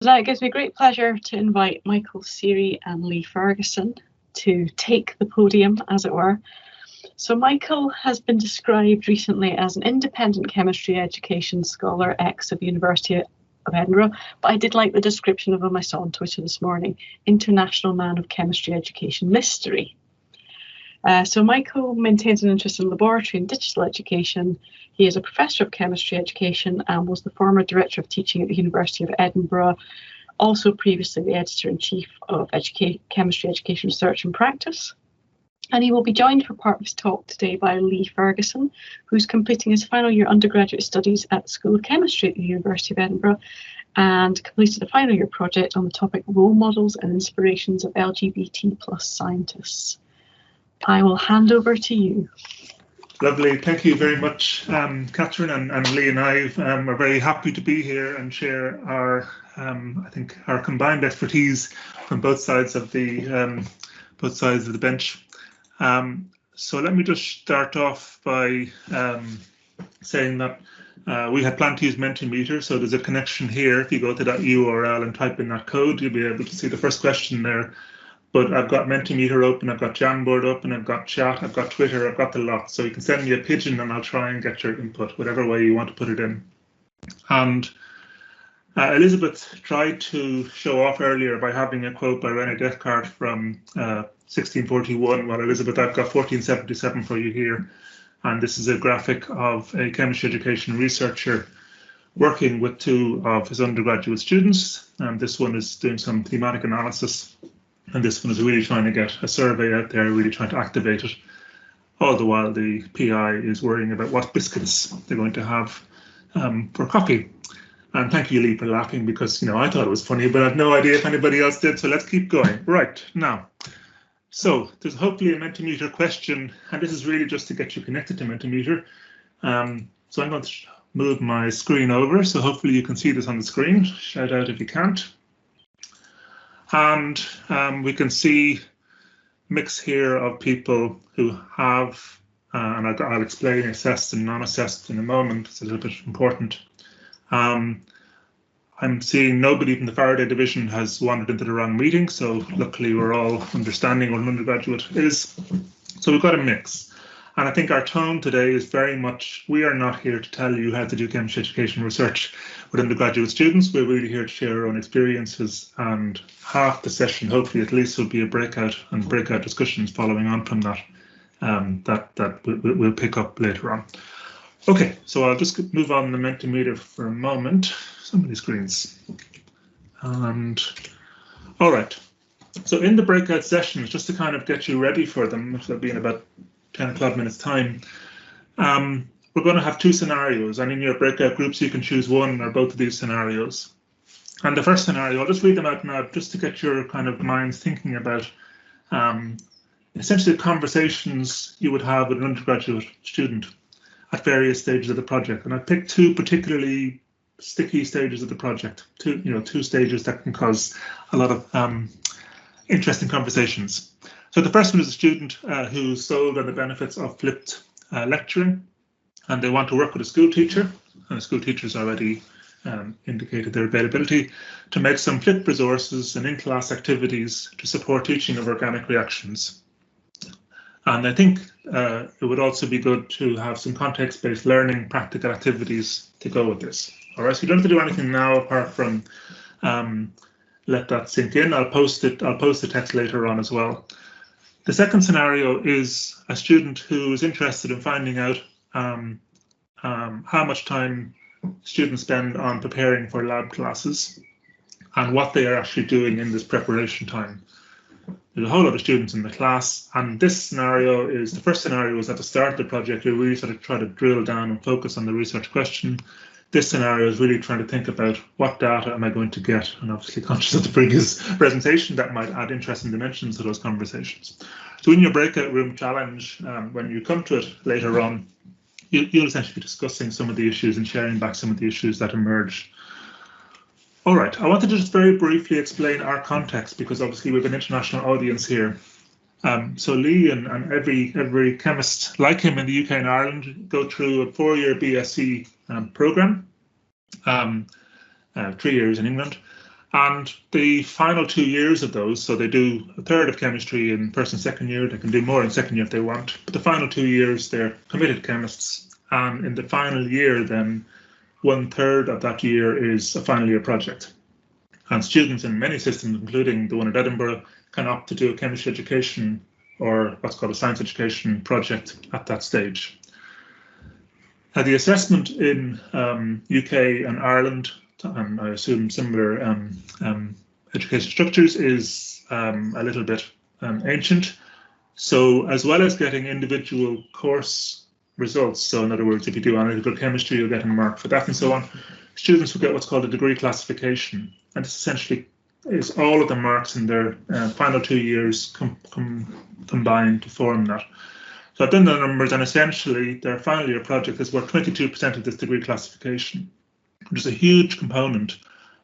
Now it gives me great pleasure to invite Michael, Seery and Lee Ferguson to take the podium, as it were. So Michael has been described recently as an independent chemistry education scholar, ex of the University of Edinburgh, but I did like the description of him I saw on Twitter this morning, International Man of Chemistry Education Mystery. So Michael maintains an interest in laboratory and digital education. He is a professor of chemistry education and was the former director of teaching at the University of Edinburgh, also previously the editor-in-chief of chemistry education research and practice. And he will be joined for part of his talk today by Lee Ferguson, who's completing his final year undergraduate studies at the School of Chemistry at the University of Edinburgh and completed a final year project on the topic role models and inspirations of LGBT+ scientists. I will hand over to you. Lovely. Thank you very much, Catherine, and Lee and I are very happy to be here and share our, I think, our combined expertise from both sides of the bench. So let me just start off by saying that we had planned to use Mentimeter, so there's a connection here. If you go to that URL and type in that code, you'll be able to see the first question there. But I've got Mentimeter open, I've got Jamboard open, I've got chat, I've got Twitter, I've got the lot. So you can send me a pigeon and I'll try and get your input, whatever way you want to put it in. And Elizabeth tried to show off earlier by having a quote by René Descartes from 1641. Well, Elizabeth, I've got 1477 for you here. And this is a graphic of a chemistry education researcher working with two of his undergraduate students. And this one is doing some thematic analysis. And this one is really trying to get a survey out there, really trying to activate it. All the while the PI is worrying about what biscuits they're going to have for coffee. And thank you, Lee, for laughing because, I thought it was funny, but I have no idea if anybody else did. So let's keep going. Right, now. So there's hopefully a Mentimeter question, and this is really just to get you connected to Mentimeter. So I'm going to move my screen over. So hopefully you can see this on the screen. Shout out if you can't. And we can see a mix here of people who have, and I'll explain assessed and non-assessed in a moment. It's a little bit important. I'm seeing nobody from the Faraday division has wandered into the wrong meeting, so luckily we're all understanding what an undergraduate is. So we've got a mix. And I think our tone today is very much, we are not here to tell you how to do chemistry education research with undergraduate students. We're really here to share our own experiences, and half the session, hopefully at least, will be a breakout discussions following on from that, that we'll pick up later on. Okay, so I'll just move on the Mentimeter for a moment. So many screens. And all right, so in the breakout sessions, just to kind of get you ready for them, which will be in about 10 or 12 minutes time, we're going to have two scenarios, and in your breakout groups you can choose one or both of these scenarios. And the first scenario, I'll just read them out now just to get your kind of minds thinking about essentially the conversations you would have with an undergraduate student at various stages of the project. And I picked two particularly sticky stages of the project, two stages that can cause a lot of interesting conversations. So the first one is a student who's sold on the benefits of flipped lecturing, and they want to work with a school teacher, and the school teacher's already indicated their availability to make some flipped resources and in-class activities to support teaching of organic reactions. And I think it would also be good to have some context-based learning practical activities to go with this. All right, so you don't have to do anything now apart from let that sink in. I'll post the text later on as well. The second scenario is a student who is interested in finding out how much time students spend on preparing for lab classes and what they are actually doing in this preparation time. There's a whole lot of students in the class, and this scenario is, the first scenario is at the start of the project, we really sort of try to drill down and focus on the research question. This scenario is really trying to think about what data am I going to get, and obviously conscious of the previous presentation that might add interesting dimensions to those conversations. So in your breakout room challenge, when you come to it later on, you'll essentially be discussing some of the issues and sharing back some of the issues that emerge. All right, I wanted to just very briefly explain our context because obviously we have an international audience here. So Lee and every chemist like him in the UK and Ireland go through a 4-year BSc program, 3 years in England. And the final 2 years of those, so they do a third of chemistry in first and second year, they can do more in second year if they want, but the final 2 years they're committed chemists, and in the final year then 1/3 of that year is a final year project. And students in many systems, including the one at Edinburgh, can opt to do a chemistry education or what's called a science education project at that stage. Now, the assessment in UK and Ireland, and I assume similar education structures, is a little bit ancient. So as well as getting individual course results, so in other words, if you do analytical chemistry, you'll get a mark for that and so on, students will get what's called a degree classification. And this essentially is all of the marks in their final 2 years combined to form that. So I've done the numbers, and essentially their final year project is worth 22% of this degree classification, which is a huge component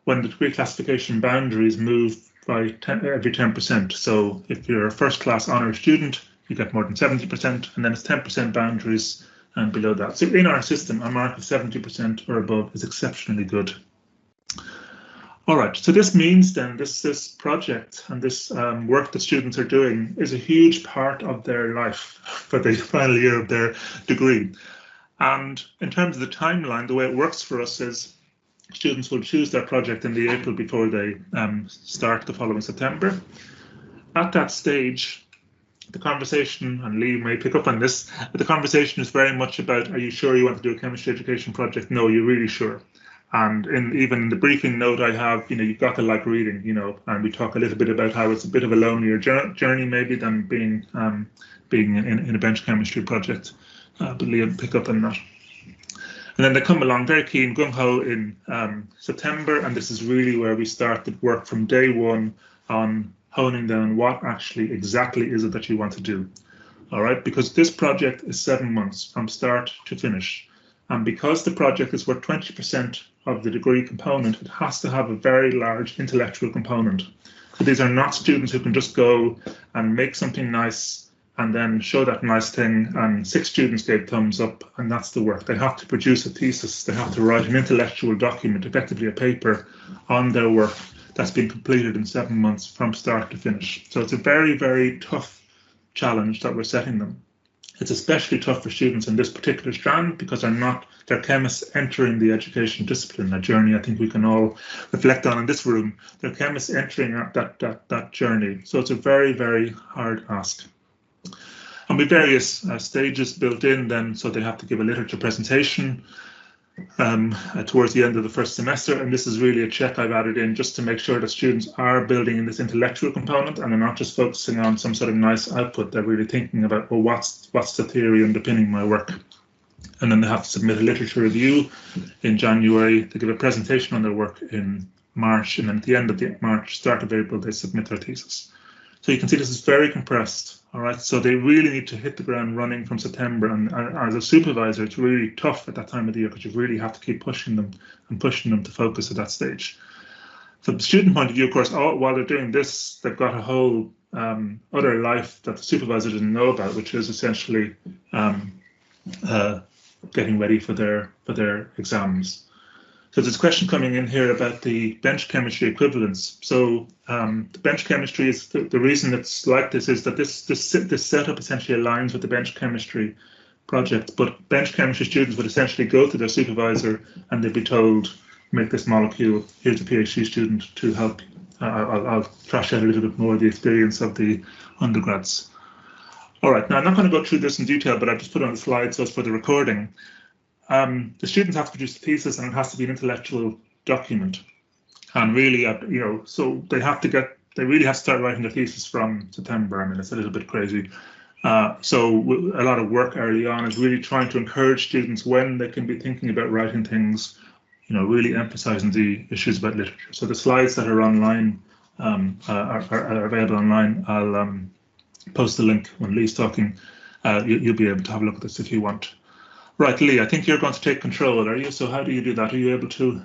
when the degree classification boundaries move by every 10%. So if you're a first class honours student, you get more than 70%, and then it's 10% boundaries and below that. So in our system, a mark of 70% or above is exceptionally good. All right, so this means then this project and this work that students are doing is a huge part of their life for the final year of their degree. And in terms of the timeline, the way it works for us is students will choose their project in the April before they start the following September. At that stage, the conversation, and Lee may pick up on this, but the conversation is very much about, are you sure you want to do a chemistry education project? No, you're really sure. And even in the briefing note I have, you've got to like reading, and we talk a little bit about how it's a bit of a lonelier journey maybe than being in a bench chemistry project. But Lee will pick up on that. And then they come along very keen, gung-ho in September, and this is really where we start the work from day one on honing down what actually exactly is it that you want to do. All right, because this project is 7 months from start to finish. And because the project is worth 20% of the degree component, it has to have a very large intellectual component. So these are not students who can just go and make something nice and then show that nice thing, and 6 students gave thumbs up, and that's the work. They have to produce a thesis, they have to write an intellectual document, effectively a paper on their work that's been completed in 7 months from start to finish. So it's a very, very tough challenge that we're setting them. It's especially tough for students in this particular strand because they're chemists entering the education discipline, a journey I think we can all reflect on in this room. They're chemists entering that journey. So it's a very, very hard ask. And with various stages built in then, so they have to give a literature presentation towards the end of the first semester, and this is really a check I've added in just to make sure that students are building in this intellectual component and they're not just focusing on some sort of nice output. They're really thinking about, well, what's the theory underpinning my work? And then they have to submit a literature review in January. They give a presentation on their work in March, and then at the end of March, start of April, they submit their thesis. So you can see this is very compressed. All right, so they really need to hit the ground running from September, and as a supervisor, it's really tough at that time of the year because you really have to keep pushing them to focus at that stage. From the student point of view, of course, while they're doing this, they've got a whole other life that the supervisor didn't know about, which is essentially getting ready for their exams. So there's a question coming in here about the bench chemistry equivalence. So the bench chemistry is the reason it's like this is that this setup essentially aligns with the bench chemistry project. But bench chemistry students would essentially go to their supervisor and they'd be told, make this molecule. Here's a PhD student to help. I'll thrash out a little bit more of the experience of the undergrads. All right, now I'm not going to go through this in detail, but I've just put it on the slide so it's for the recording. The students have to produce a thesis, and it has to be an intellectual document. And really, so they really have to start writing their thesis from September. I mean, it's a little bit crazy. So a lot of work early on is really trying to encourage students when they can be thinking about writing things, really emphasizing the issues about literature. So the slides that are online are available online. I'll post the link when Lee's talking. You'll be able to have a look at this if you want. Right, Lee, I think you're going to take control, are you? So how do you do that? Are you able to?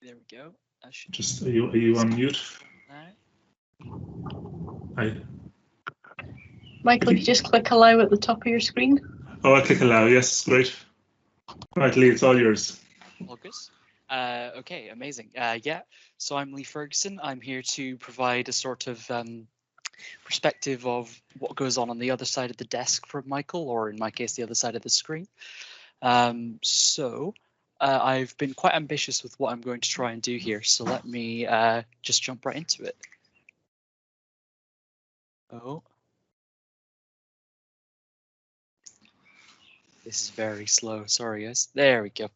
There we go. I should just are you on mute? Hi. Michael, if you just click allow at the top of your screen. Oh, I click allow. Yes, great. Right, Lee, it's all yours. Focus. Okay, amazing. Yeah, so I'm Lee Ferguson. I'm here to provide a sort of perspective of what goes on the other side of the desk from Michael, or in my case, the other side of the screen. I've been quite ambitious with what I'm going to try and do here, so let me just jump right into it. Oh. This is very slow, sorry guys. There we go.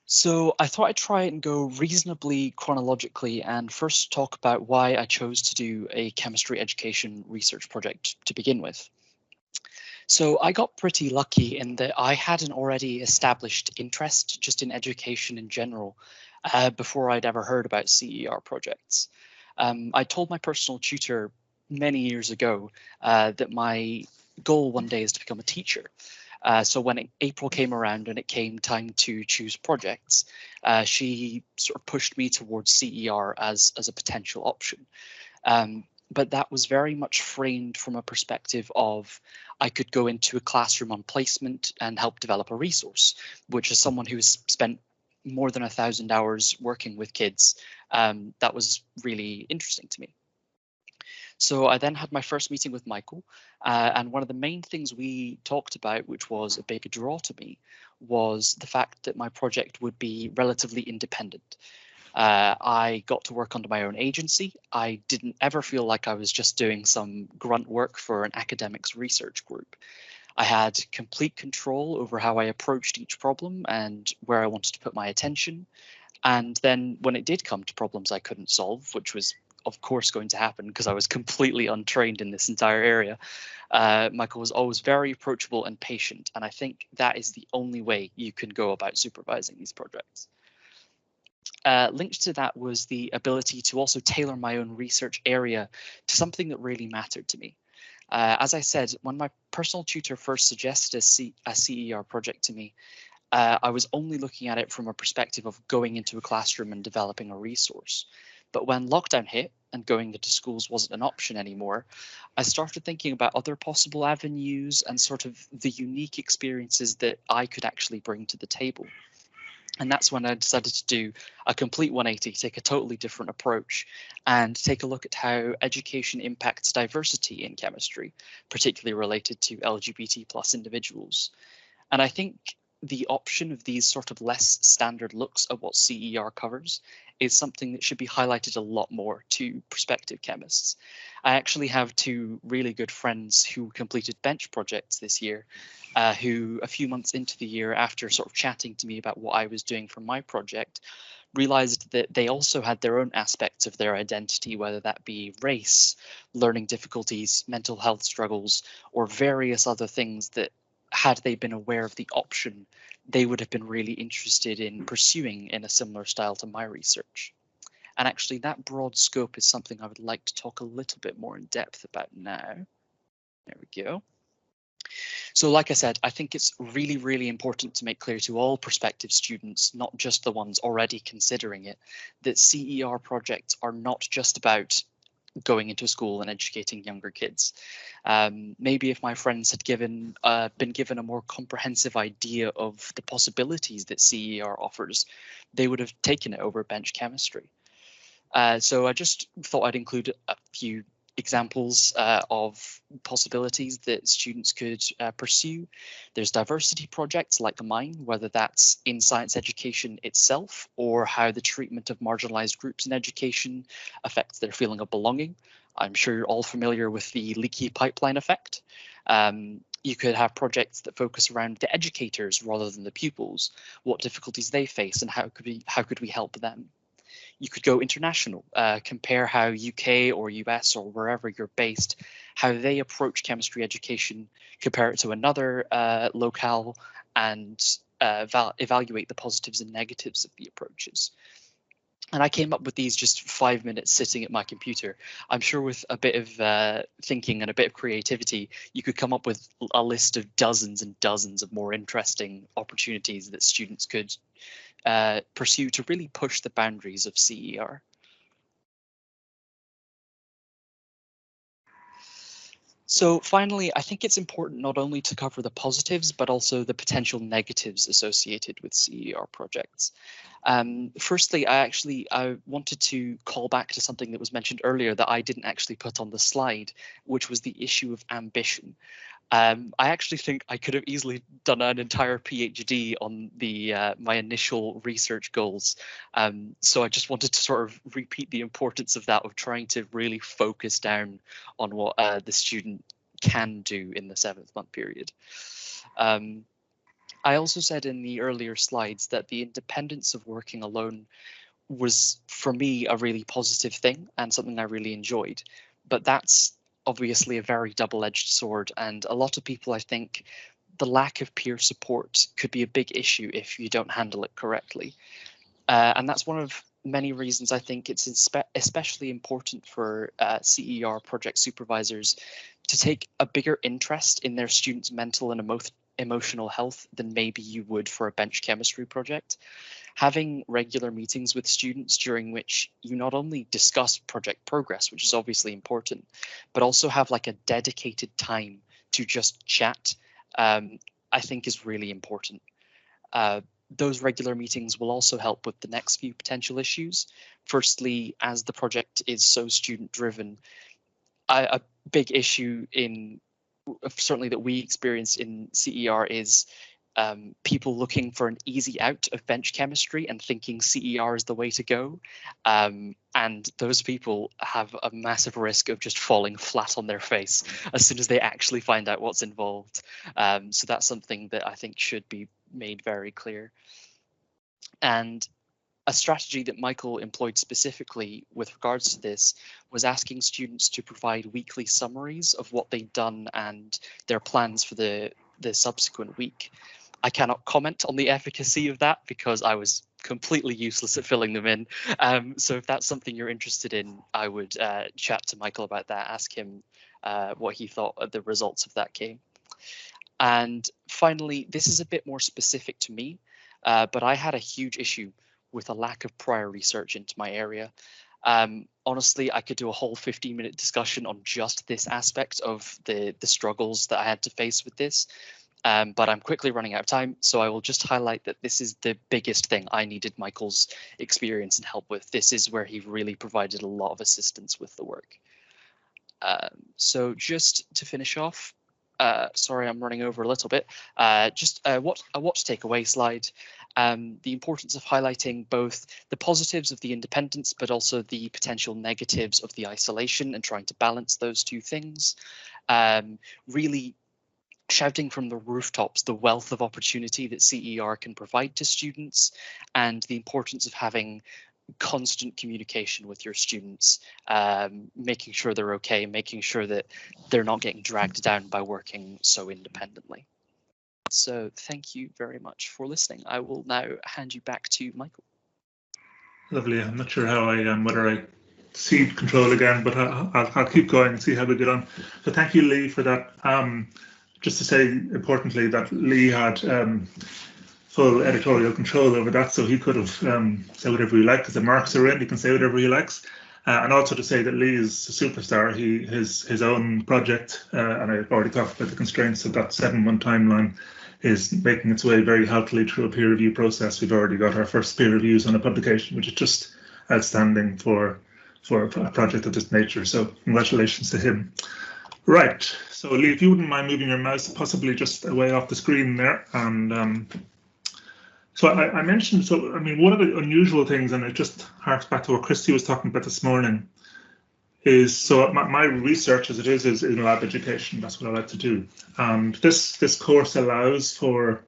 So I thought I'd try and go reasonably chronologically and first talk about why I chose to do a chemistry education research project to begin with. So I got pretty lucky in that I had an already established interest just in education in general before I'd ever heard about CER projects. I told my personal tutor many years ago that my goal one day is to become a teacher. So when April came around and it came time to choose projects, she sort of pushed me towards CER as a potential option. But that was very much framed from a perspective of I could go into a classroom on placement and help develop a resource, which as someone who's spent more than 1,000 hours working with kids, that was really interesting to me. So I then had my first meeting with Michael, and one of the main things we talked about, which was a big draw to me, was the fact that my project would be relatively independent. I got to work under my own agency. I didn't ever feel like I was just doing some grunt work for an academics research group. I had complete control over how I approached each problem and where I wanted to put my attention. And then when it did come to problems I couldn't solve, which was of course going to happen because I was completely untrained in this entire area, Michael was always very approachable and patient. And I think that is the only way you can go about supervising these projects. Linked to that was the ability to also tailor my own research area to something that really mattered to me. As I said, when my personal tutor first suggested a CER project to me, I was only looking at it from a perspective of going into a classroom and developing a resource. But when lockdown hit and going into schools wasn't an option anymore, I started thinking about other possible avenues and sort of the unique experiences that I could actually bring to the table. And that's when I decided to do a complete 180, take a totally different approach and take a look at how education impacts diversity in chemistry, particularly related to LGBT plus individuals. And I think the option of these sort of less standard looks at what CER covers is something that should be highlighted a lot more to prospective chemists. I actually have two really good friends who completed bench projects this year, who a few months into the year, after sort of chatting to me about what I was doing for my project, realized that they also had their own aspects of their identity, whether that be race, learning difficulties, mental health struggles, or various other things that, had they been aware of the option, they would have been really interested in pursuing in a similar style to my research. And actually that broad scope is something I would like to talk a little bit more in depth about now. There we go. So like I said, I think it's really, really important to make clear to all prospective students, not just the ones already considering it, that CER projects are not just about going into school and educating younger kids. Maybe if my friends had been given a more comprehensive idea of the possibilities that CER offers, they would have taken it over bench chemistry. So I just thought I'd include a few examples of possibilities that students could pursue. There's diversity projects like mine, whether that's in science education itself or how the treatment of marginalized groups in education affects their feeling of belonging. I'm sure you're all familiar with the leaky pipeline effect. You could have projects that focus around the educators rather than the pupils, what difficulties they face and how could we help them. You could go international, compare how UK or US or wherever you're based, how they approach chemistry education, compare it to another locale, and evaluate the positives and negatives of the approaches. And I came up with these just 5 minutes sitting at my computer. I'm sure with a bit of thinking and a bit of creativity, you could come up with a list of dozens and dozens of more interesting opportunities that students could pursue to really push the boundaries of CER. So finally, I think it's important not only to cover the positives, but also the potential negatives associated with CER projects. Firstly, I wanted to call back to something that was mentioned earlier that I didn't actually put on the slide, which was the issue of ambition. I actually think I could have easily done an entire PhD on the my initial research goals. So I just wanted to sort of repeat the importance of that, of trying to really focus down on what the student can do in the 7th month period. I also said in the earlier slides that the independence of working alone was, for me, a really positive thing and something I really enjoyed. But that's obviously a very double-edged sword, and a lot of people, I think, the lack of peer support could be a big issue if you don't handle it correctly. And that's one of many reasons I think it's especially important for CER project supervisors to take a bigger interest in their students' mental and emotional health than maybe you would for a bench chemistry project. Having regular meetings with students during which you not only discuss project progress, which is obviously important, but also have like a dedicated time to just chat, I think is really important. Those regular meetings will also help with the next few potential issues. Firstly, as the project is so student driven, a big issue in certainly that we experience in CER is people looking for an easy out of bench chemistry and thinking CER is the way to go. And those people have a massive risk of just falling flat on their face as soon as they actually find out what's involved. So that's something that I think should be made very clear. And a strategy that Michael employed specifically with regards to this was asking students to provide weekly summaries of what they'd done and their plans for the subsequent week. I cannot comment on the efficacy of that because I was completely useless at filling them in. So if that's something you're interested in, I would chat to Michael about that, ask him what he thought of the results of that came. And finally, this is a bit more specific to me, but I had a huge issue with a lack of prior research into my area. Honestly, I could do a whole 15-minute discussion on just this aspect of the struggles that I had to face with this, but I'm quickly running out of time, so I will just highlight that this is the biggest thing I needed Michael's experience and help with. This is where he really provided a lot of assistance with the work. So just to finish off, sorry, I'm running over a little bit. Just what to take away slide. The importance of highlighting both the positives of the independence, but also the potential negatives of the isolation and trying to balance those two things. Really shouting from the rooftops the wealth of opportunity that CER can provide to students and the importance of having constant communication with your students, making sure they're okay, making sure that they're not getting dragged down by working so independently. So thank you very much for listening. I will now hand you back to Michael. Lovely. I'm not sure how I whether I cede control again, but I'll keep going and see how we get on. So thank you, Lee, for that. Just to say importantly that Lee had full editorial control over that, so he could have said whatever he liked because the marks are in. He can say whatever he likes. And also to say that Lee is a superstar. His own project, and I've already talked about the constraints of that 7-month timeline, is making its way very healthily through a peer review process. We've already got our first peer reviews on a publication, which is just outstanding for a project of this nature. So congratulations to him. Right, so Lee, if you wouldn't mind moving your mouse possibly just away off the screen there. And so I mentioned, so I mean, one of the unusual things, and it just harks back to what Christy was talking about this morning, is so my research as it is in lab education. That's what I like to do. And this course allows for,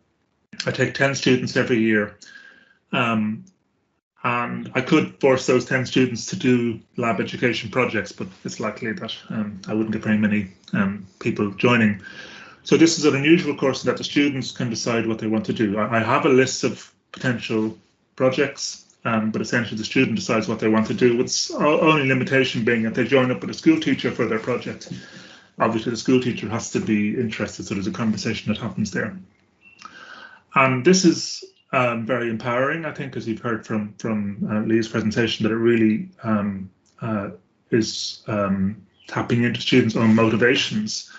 I take 10 students every year. And I could force those 10 students to do lab education projects, but it's likely that I wouldn't get very many people joining. So this is an unusual course that the students can decide what they want to do. I have a list of potential projects, but essentially the student decides what they want to do. Its only limitation being that they join up with a school teacher for their project. Obviously the school teacher has to be interested, so there's a conversation that happens there. And this is very empowering, I think, as you've heard from Lee's presentation, that it really is tapping into students' own motivations.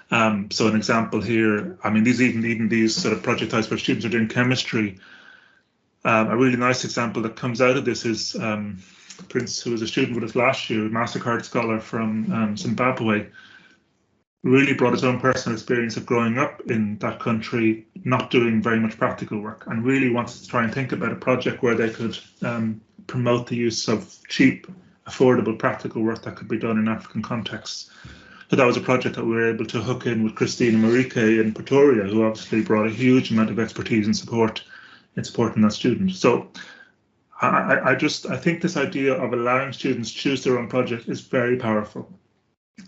So an example here, I mean, even these sort of project types where students are doing chemistry. A really nice example that comes out of this is Prince, who was a student with us last year, a MasterCard scholar from Zimbabwe, really brought his own personal experience of growing up in that country, not doing very much practical work, and really wanted to try and think about a project where they could promote the use of cheap, affordable, practical work that could be done in African contexts. So that was a project that we were able to hook in with Christina Marique in Pretoria, who obviously brought a huge amount of expertise and support in supporting that student. So I think this idea of allowing students to choose their own project is very powerful.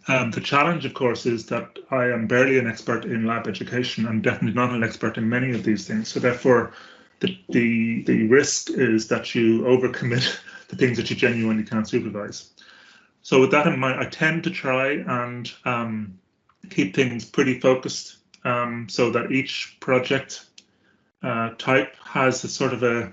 The challenge, of course, is that I am barely an expert in lab education. I'm definitely not an expert in many of these things. So therefore, the risk is that you overcommit the things that you genuinely can't supervise. So with that in mind, I tend to try and keep things pretty focused, so that each project type has a sort of a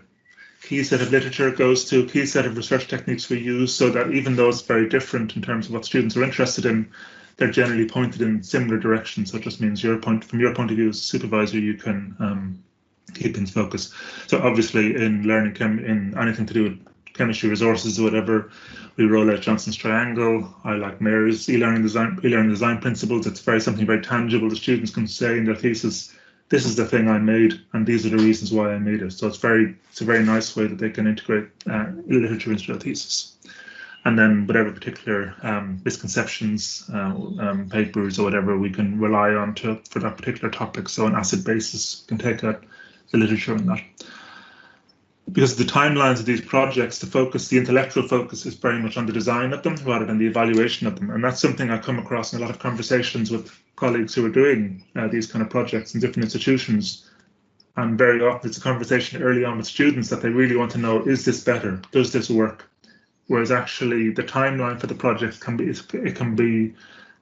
key set of literature it goes to, key set of research techniques we use, so that even though it's very different in terms of what students are interested in, they're generally pointed in similar directions. So it just means from your point of view as a supervisor, you can keep things focused. So obviously in learning in anything to do with chemistry resources or whatever, we roll out Johnson's triangle. I like Mary's e-learning design principles. It's something very tangible. The students can say in their thesis, this is the thing I made, and these are the reasons why I made it. So it's a very nice way that they can integrate literature into their thesis. And then whatever particular misconceptions, papers or whatever we can rely on for that particular topic. So an asset basis can take out the literature on that. Because of the timelines of these projects, the intellectual focus is very much on the design of them rather than the evaluation of them. And that's something I come across in a lot of conversations with colleagues who are doing these kind of projects in different institutions. And very often it's a conversation early on with students that they really want to know, is this better? Does this work? Whereas actually the timeline for the project can be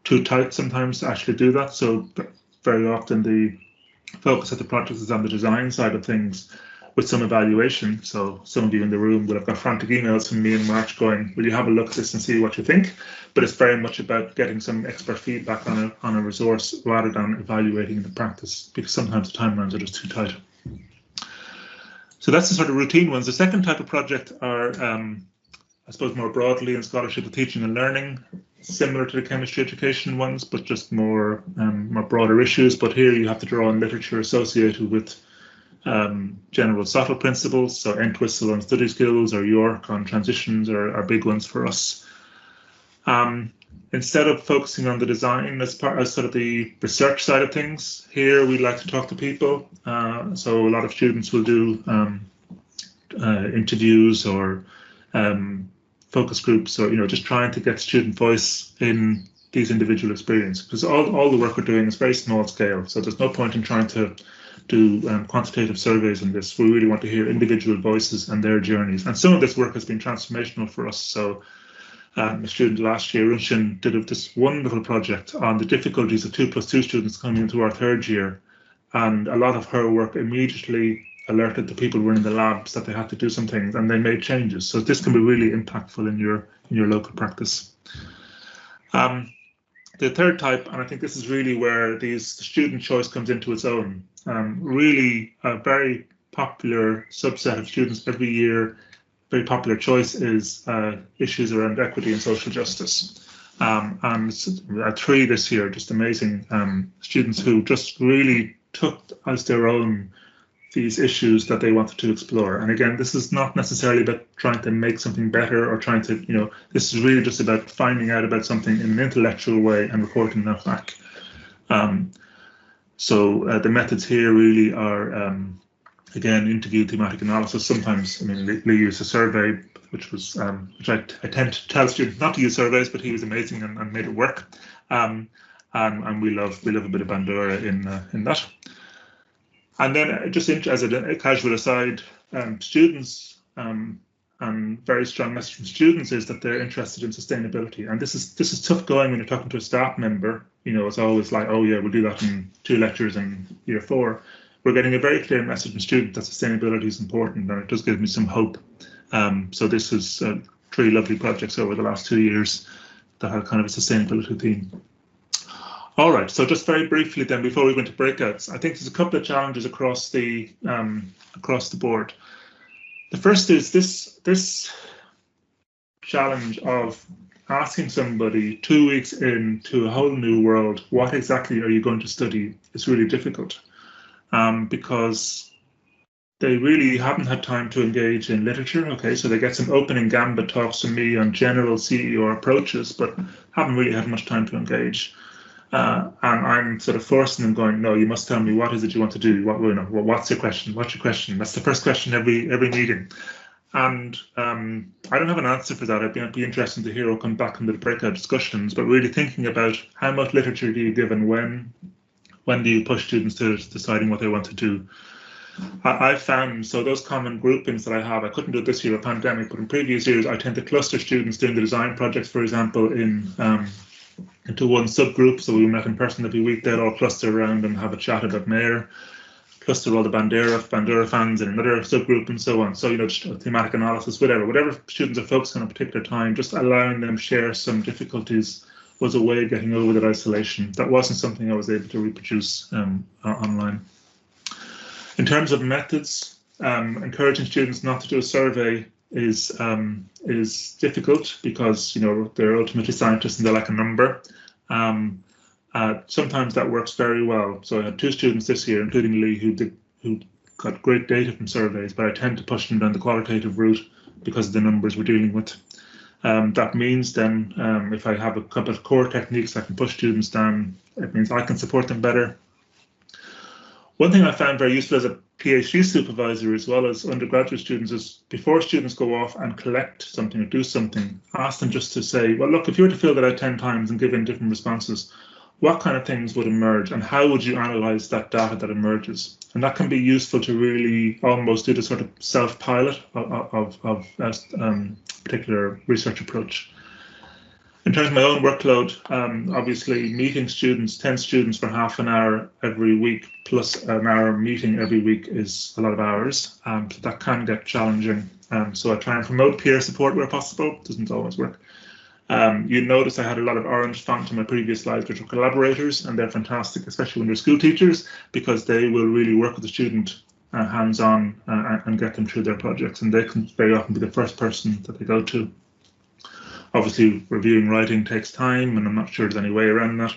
too tight sometimes to actually do that. So very often the focus of the project is on the design side of things, with some evaluation. So some of you in the room will have got frantic emails from me in March going, will you have a look at this and see what you think? But it's very much about getting some expert feedback on a resource rather than evaluating the practice, because sometimes the timelines are just too tight. So that's the sort of routine ones. The second type of project are, I suppose, more broadly in scholarship of teaching and learning, similar to the chemistry education ones, but just more broader issues. But here you have to draw on literature associated with general subtle principles. So Entwistle on study skills or York on transitions are big ones for us. Instead of focusing on the design as sort of the research side of things, here we like to talk to people. So a lot of students will do interviews or focus groups, or just trying to get student voice in these individual experiences, because all the work we're doing is very small scale. So there's no point in trying to do quantitative surveys on this. We really want to hear individual voices and their journeys. And some of this work has been transformational for us. So a student last year, Runshin, did this wonderful project on the difficulties of 2+2 students coming into our third year. And a lot of her work immediately alerted the people who were in the labs that they had to do some things, and they made changes. So this can be really impactful in your local practice. The third type, and I think this is really where the student choice comes into its own. Really a very popular subset of students every year, very popular choice is issues around equity and social justice. And 3 this year, just amazing students who just really took as their own these issues that they wanted to explore. And again, this is not necessarily about trying to make something better or trying to, this is really just about finding out about something in an intellectual way and reporting that back. So the methods here really are, again, interview, thematic analysis. Sometimes, Lee used a survey, which I tend to tell students not to use surveys, but he was amazing and made it work. And we love a bit of Bandura in that. And then just as a casual aside, students, and very strong message from students is that they're interested in sustainability. And this is tough going when you're talking to a staff member. It's always like, oh yeah, we'll do that in 2 lectures in year 4. We're getting a very clear message from students that sustainability is important, and it does give me some hope. So this is 3 lovely projects over the last 2 years that had kind of a sustainability theme. All right, so just very briefly then, before we go into breakouts, I think there's a couple of challenges across the board. The first is this challenge of asking somebody 2 weeks into a whole new world, what exactly are you going to study, is really difficult, because they really haven't had time to engage in literature. Okay, so they get some opening gambit talks from me on general CEO approaches, but haven't really had much time to engage. And I'm sort of forcing them, going, no, you must tell me, what is it you want to do? What's your question? What's your question? That's the first question every meeting. And I don't have an answer for that. I'd be interested to hear or come back into the breakout discussions, but really thinking about how much literature do you give and when do you push students to deciding what they want to do. I've found, so those common groupings that I have, I couldn't do it this year, a pandemic, but in previous years, I tend to cluster students doing the design projects, for example, into one subgroup. So we met in person every week, they'd all cluster around and have a chat about MAIR, cluster all the Bandura fans in another subgroup and so on. So, just thematic analysis, whatever students are focused on a particular time, just allowing them share some difficulties was a way of getting over that isolation. That wasn't something I was able to reproduce online. In terms of methods, encouraging students not to do a survey is difficult because they're ultimately scientists and they like a number. Sometimes that works very well. So I had 2 students this year, including Lee, who got great data from surveys, but I tend to push them down the qualitative route because of the numbers we're dealing with. That means then if I have a couple of core techniques I can push students down, it means I can support them better. One thing I found very useful as a PhD supervisor as well as undergraduate students is before students go off and collect something or do something, ask them just to say, well, look, if you were to fill that out 10 times and give in different responses, what kind of things would emerge and how would you analyze that data that emerges? And that can be useful to really almost do the sort of self-pilot of a particular research approach. In terms of my own workload, obviously meeting students, 10 students for half an hour every week plus an hour meeting every week is a lot of hours. So that can get challenging. So I try and promote peer support where possible. Doesn't always work. You notice I had a lot of orange font in my previous slides, which are collaborators, and they're fantastic, especially when they're school teachers, because they will really work with the student hands-on and get them through their projects, and they can very often be the first person that they go to. Obviously, reviewing writing takes time, and I'm not sure there's any way around that.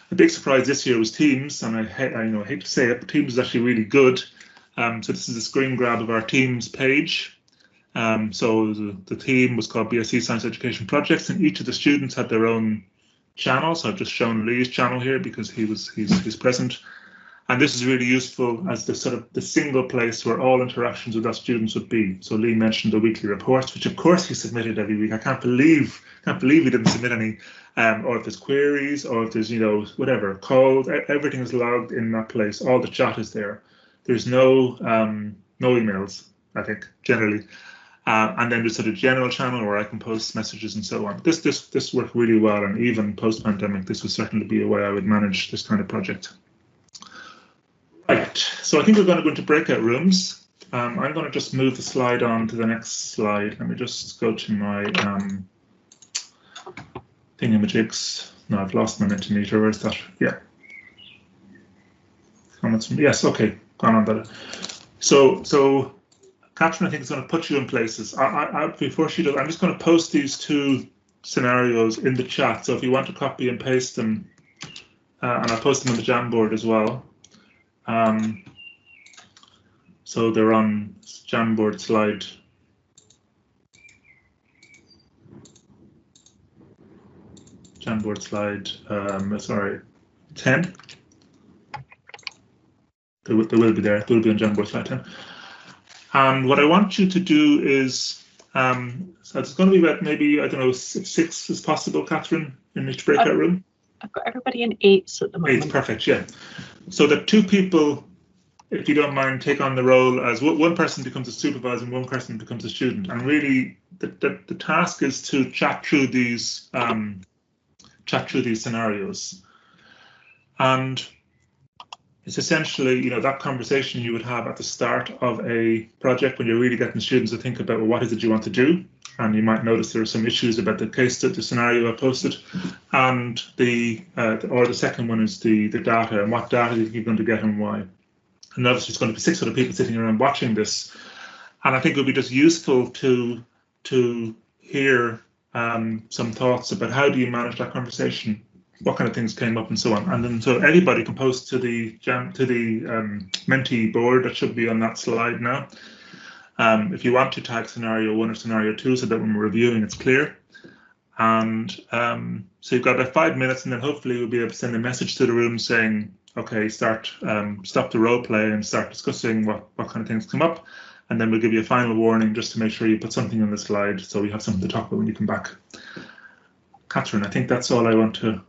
A big surprise this year was Teams, and I hate to say it, but Teams is actually really good. So this is a screen grab of our Teams page. So the team was called BSc Science Education Projects, and each of the students had their own channel. So I've just shown Lee's channel here because he's present. And this is really useful as the single place where all interactions with our students would be. So Lee mentioned the weekly reports, which of course he submitted every week. I can't believe he didn't submit any. Or if there's queries, or if there's whatever calls, everything is logged in that place. All the chat is there. There's no emails, I think, generally. And then there's sort of general channel where I can post messages and so on. This worked really well, and even post-pandemic, this would certainly be a way I would manage this kind of project. Right, so I think we're going to go into breakout rooms. I'm going to just move the slide on to the next slide. Let me just go to my thingamajigs. No, I've lost my Mentimeter. Where's that? Yeah. Comments from, yes, okay, gone on better. So Catherine, I think, is going to put you in places. Before she does, I'm just going to post these 2 scenarios in the chat. So if you want to copy and paste them, and I'll post them on the Jamboard as well. So they're on Jamboard slide. Jamboard slide, sorry, 10. They will be there. They will be on Jamboard slide 10. And what I want you to do is, so it's going to be about maybe, I don't know, 6 is possible, Catherine, in each breakout room? I've got everybody in 8s at the moment. 8, perfect, yeah. So that 2 people, if you don't mind, take on the role as one person becomes a supervisor and one person becomes a student. And really, the task is to chat through these scenarios. And it's essentially, that conversation you would have at the start of a project when you're really getting students to think about, well, what is it you want to do? and you might notice there are some issues about the case that the scenario I posted, and the second one is the data and what data you're going to get and why. And obviously, it's going to be 6 other people sitting around watching this, and I think it would be just useful to hear some thoughts about how do you manage that conversation, what kind of things came up, and so on. And then so everybody can post to the Menti board that should be on that slide now. If you want to tag scenario 1 or scenario 2, so that when we're reviewing, it's clear. And so you've got about 5 minutes, and then hopefully we'll be able to send a message to the room saying, okay, stop the role play and start discussing what kind of things come up. And then we'll give you a final warning just to make sure you put something on the slide so we have something to talk about when you come back. Catherine, I think that's all I want to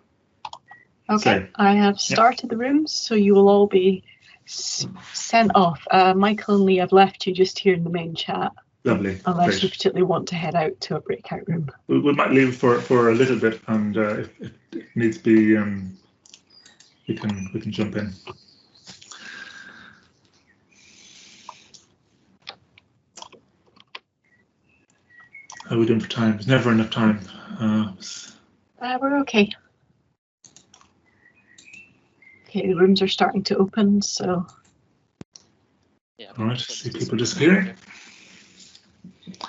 say. I have started the rooms, so you will all be sent off. Michael and Lee, I've left you just here in the main chat. Lovely. Unless you particularly want to head out to a breakout room. We might leave for a little bit, and if it needs to be, we can jump in. How are we doing for time? There's never enough time. We're okay. Okay, the rooms are starting to open, so. Yeah. All right, see people disappearing.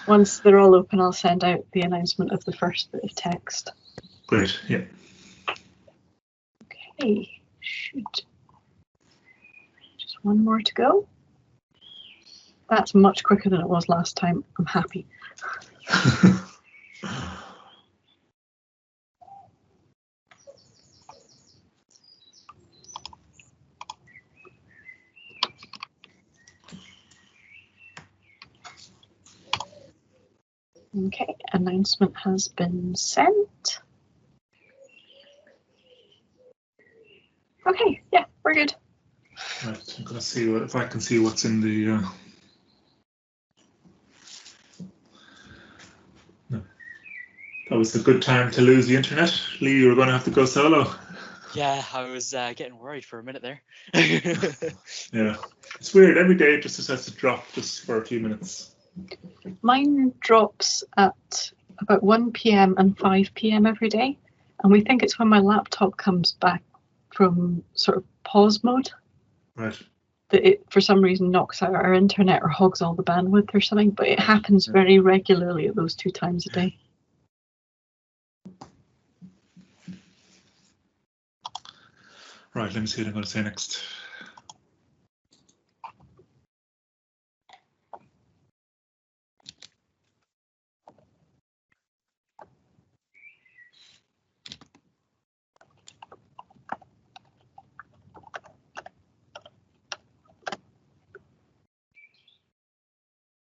Once they're all open, I'll send out the announcement of the first bit of text. Great, yeah. Okay, shoot. Just one more to go. That's much quicker than it was last time. I'm happy. Okay, announcement has been sent. Okay, yeah, we're good. Right, I'm gonna see if I can see what's in the. No. That was a good time to lose the internet. Lee, you were going to have to go solo. Yeah, I was getting worried for a minute there. Yeah, it's weird. Every day it just decides to drop just for a few minutes. Mine drops at about 1 p.m. and 5 p.m. every day, and we think it's when my laptop comes back from sort of pause mode. Right. That it, for some reason, knocks out our internet or hogs all the bandwidth or something, but it happens very regularly at those 2 times a day. Right, let me see what I'm going to say next.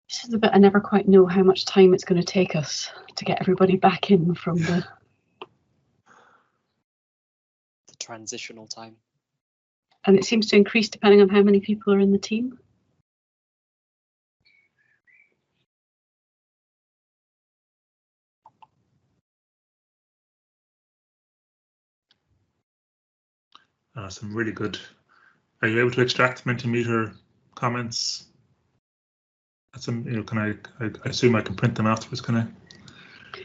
This is the bit I never quite know how much time it's going to take us to get everybody back in from the transitional time. And it seems to increase depending on how many people are in the team. Some really good. Are you able to extract Mentimeter comments? Some, can I assume I can print them afterwards, can I?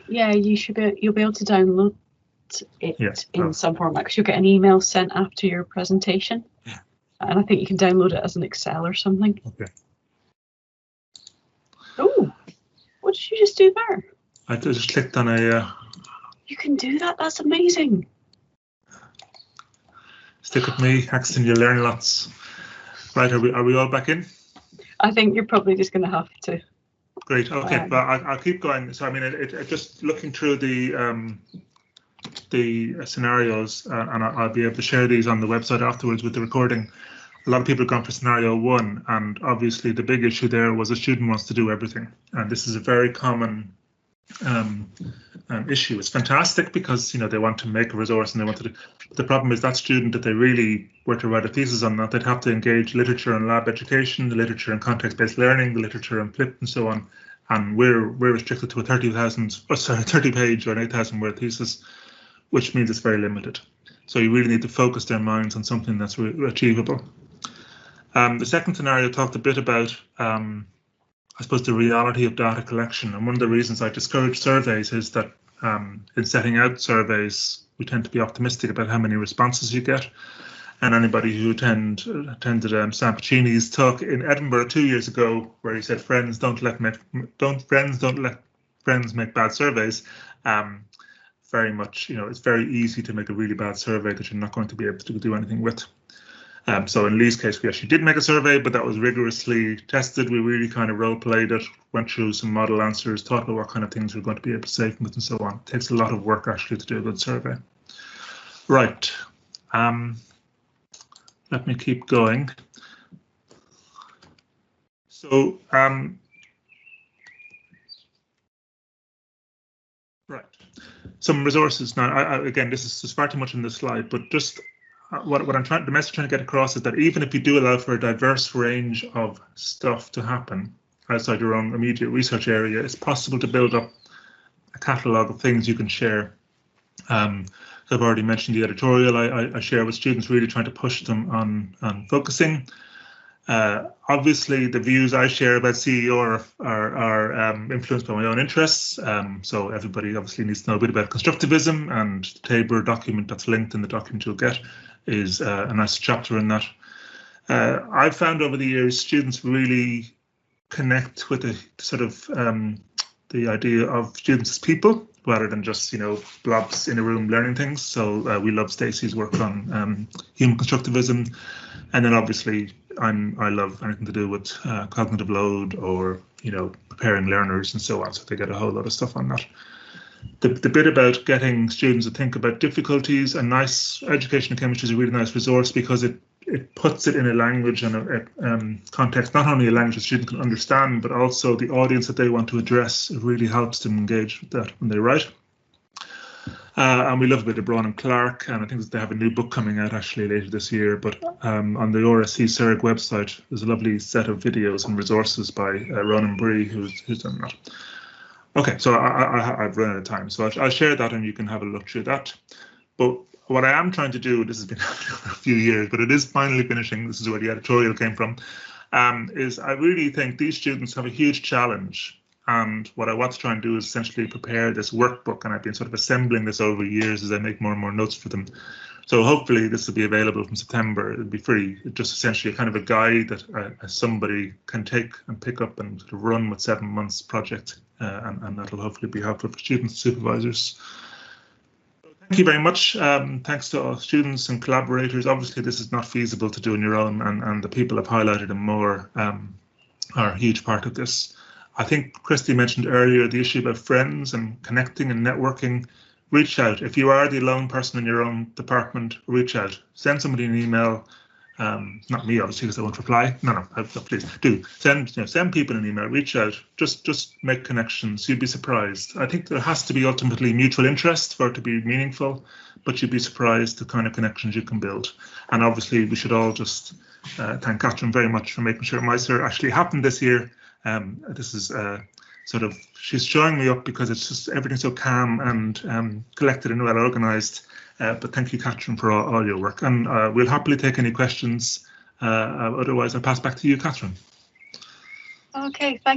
Yeah, you'll be able to download it in some format because you'll get an email sent after your presentation. Yeah. And I think you can download it as an Excel or something. Okay. Oh, what did you just do there? I just clicked on a. You can do that. That's amazing. Stick with me, Axton. You'll learn lots. Right, are we all back in? I think you're probably just going to have to. Great. Okay, but I'll keep going. So I mean, it just looking through the scenarios, and I'll be able to share these on the website afterwards with the recording. A lot of people have gone for scenario 1, and obviously the big issue there was a student wants to do everything, and this is a very common issue. It's fantastic because they want to make a resource and they want to do. The problem is that student, if they really were to write a thesis on that, they'd have to engage literature and lab education, the literature and context-based learning, the literature and PLIP, and so on. And we're restricted to a 30-page or an 8,000 word thesis, which means it's very limited. So you really need to focus their minds on something that's achievable. The second scenario talked a bit about I suppose, the reality of data collection. And one of the reasons I discourage surveys is that in setting out surveys, we tend to be optimistic about how many responses you get. And anybody who attended Sam Pacini's talk in Edinburgh 2 years ago, where he said friends don't let friends make bad surveys, very much, it's very easy to make a really bad survey that you're not going to be able to do anything with. So in Lee's case, we actually did make a survey, but that was rigorously tested. We really kind of role played it, went through some model answers, thought about what kind of things we're going to be able to save with and so on. It takes a lot of work actually to do a good survey. Right. Let me keep going. So, right. Some resources. Now, again, this is far too much in this slide, but just what the message I'm trying to get across is that even if you do allow for a diverse range of stuff to happen outside your own immediate research area, it's possible to build up a catalogue of things you can share. I've already mentioned the editorial I share with students, really trying to push them on focusing. Obviously, the views I share about CEO are influenced by my own interests. So everybody obviously needs to know a bit about constructivism, and the Tabor document that's linked in the document you'll get is a nice chapter in that. I've found over the years students really connect with the sort of the idea of students as people, rather than just, blobs in a room learning things. So we love Stacey's work on human constructivism, and then obviously I love anything to do with cognitive load or preparing learners and so on. So they get a whole lot of stuff on that. The bit about getting students to think about difficulties, a nice education in chemistry is a really nice resource because it puts it in a language and a context, not only a language that students can understand, but also the audience that they want to address. It really helps them engage with that when they write. And we love a bit of Braun and Clark, and I think that they have a new book coming out actually later this year. But on the RSC CERG website, there's a lovely set of videos and resources by Ronan Bree, who's done that. Okay, so I've run out of time, so I'll share that and you can have a look through that. But what I am trying to do, this has been happening for a few years, but it is finally finishing, this is where the editorial came from, is I really think these students have a huge challenge. And what I want to try and do is essentially prepare this workbook, and I've been sort of assembling this over years as I make more and more notes for them. So hopefully this will be available from September. It'll be free. It's just essentially a kind of a guide that somebody can take and pick up and sort of run with 7 months project, and that'll hopefully be helpful for students and supervisors. Thank you very much. Thanks to all students and collaborators. Obviously, this is not feasible to do on your own, and the people I've highlighted and more are a huge part of this. I think Christy mentioned earlier the issue about friends and connecting and networking. Reach out. If you are the lone person in your own department, reach out. Send somebody an email. Not me, obviously, because I won't reply. No, please do. Send people an email. Reach out. Just make connections. You'd be surprised. I think there has to be ultimately mutual interest for it to be meaningful, but you'd be surprised the kind of connections you can build. And obviously, we should all just thank Catherine very much for making sure MICER actually happened this year. This is sort of, she's showing me up because it's just everything's so calm and collected and well organized. But thank you, Catherine, for all your work, and we'll happily take any questions. Otherwise, I'll pass back to you, Catherine. Okay, thank you.